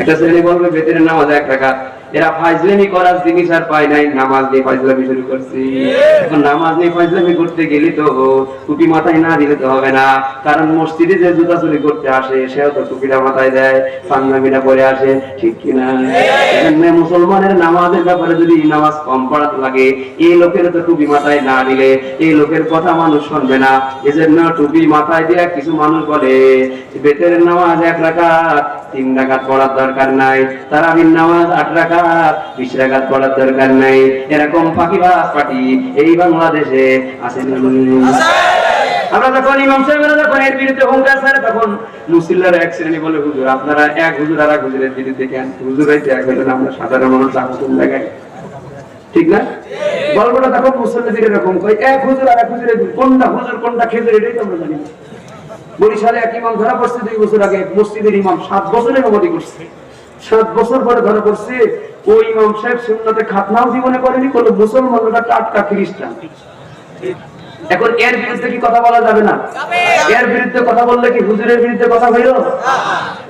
একটা শ্রেণী বলবে বেতনের নামাজ 1 রাকাত। এরা ফাজলামি করার জিনিস আর পায় নাই, নামাজ নিয়ে ফাজলামি শুরু করছে। এখন নামাজ নিয়ে ফাজলামি করতে গেলে তো টুপি মাথায় না দিলে তো হবে না, কারণ মসজিদে যে জুতা চুরি করতে আসে সেও তো টুপিটা মাথায় দেয়, পাঞ্জাবিটা পরে আসে, ঠিক কিনা? মুসলমানের নামাজের ব্যাপারে যদি নামাজ কম পড়াতে লাগে, এই লোকের তো টুপি মাথায় না দিলে এই লোকের কথা মানুষ শুনবে না। এজন্য টুপি মাথায় দিয়ে কিছু মানুষ বলে বেতনের নামাজ 1 রাকাত, 3 রাকাত পড়ার দরকার নাই, তারাবির নামাজ 8 রাকাত, 20 রাকাত পড়ার দরকার নাই। এরকম ফাঁকিবাজ পার্টি এই বাংলাদেশে আছে। আমরা যখন ইমাম সাহেবরা যখন এর বিরুদ্ধে হুঙ্কার ছাড়ে, তখন মুসল্লিরা এক শ্রেণী বলে হুজুর আপনারা এক হুজুর আর এক হুজুরের বিরুদ্ধে কেন? হুজুর হইতে এক হইলেন, আমরা সাধারণ মানুষ যাবো কোন জায়গায়, ঠিক না? গল্পটা তখন মুসল্লিদের এরকম কই, এক হুজুর আর এক হুজুরের কোনটা হুজুর কোনটা খেজুর এটাই তো আমরা জানি না। বরিশালে এক ইমাম ধরা পড়ছে 2 বছর আগে, মসজিদের ইমাম 7 বছর ইমামতি করছে, 7 বছর পরে ধরা পড়ছে। ওই ইমাম সাহেব সুন্নতে খাতনাও জীবনে করেনি, কোন মুসলমানরা টাটকা খ্রিস্টান। এখন এর বিরুদ্ধে কি কথা বলা যাবে না? এর বিরুদ্ধে কথা বললে কি হুজুরের বিরুদ্ধে কথা হইল?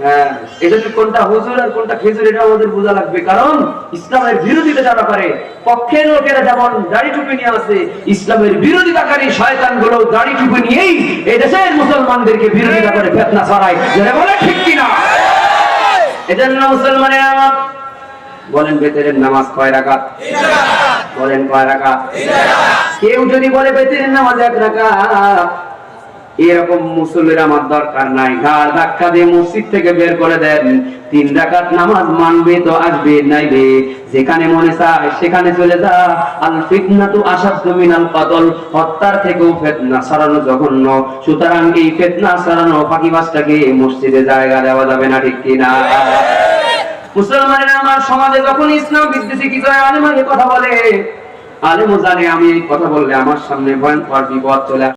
হ্যাঁ, এজন্য কোনটা হুজুর আর কোনটা খেজুর এটা আমাদের বোঝা লাগবে। কারণ ইসলামের বিরোধিতা যারা করে, পক্ষের লোকেরা যেমন দাড়ি টুপি নিয়ে আছে, ইসলামের বিরোধিতাকারী শয়তানগুলো দাড়ি টুপি নিয়েই এই দেশের মুসলমানদেরকে বিরোধিতা করে ফিতনা ছড়ায়, যারা বলে ঠিক কিনা? এজন্য মুসলমানেরা বলেন বেতনের নামাজ কয় রাকাত? বলেন কয় রাকাত? কেউ যদি বলে বেতনের নামাজ 1 রাকাত, এরকম মুসল্লির আমার দরকার নাই, ঘাড় ধাক্কা দিয়ে মসজিদ থেকে বের করে দেন। 3 রাকাত নামাজ মানবে তো আসবে, নাইবে যেখানে মনে চায় সেখানে চলে যা। আল ফিতনাতু আশাদ্দু মিনাল কতল, হত্যার থেকেও ফিতনা ছড়ানো জঘন্য। সুতরাং এই ফিতনা ছড়ানো ফাঁকিবাজটাকে মসজিদে জায়গা দেওয়া যাবে না, ঠিক কিনা? মুসলমানেরা আমার সমাজে যখন ইসলাম বিদ্বেষী কিছু আলেম কথা বলে, আলেমও জানে আমি এই কথা বললে আমার সামনে ভয়ঙ্কর বিপদ চলে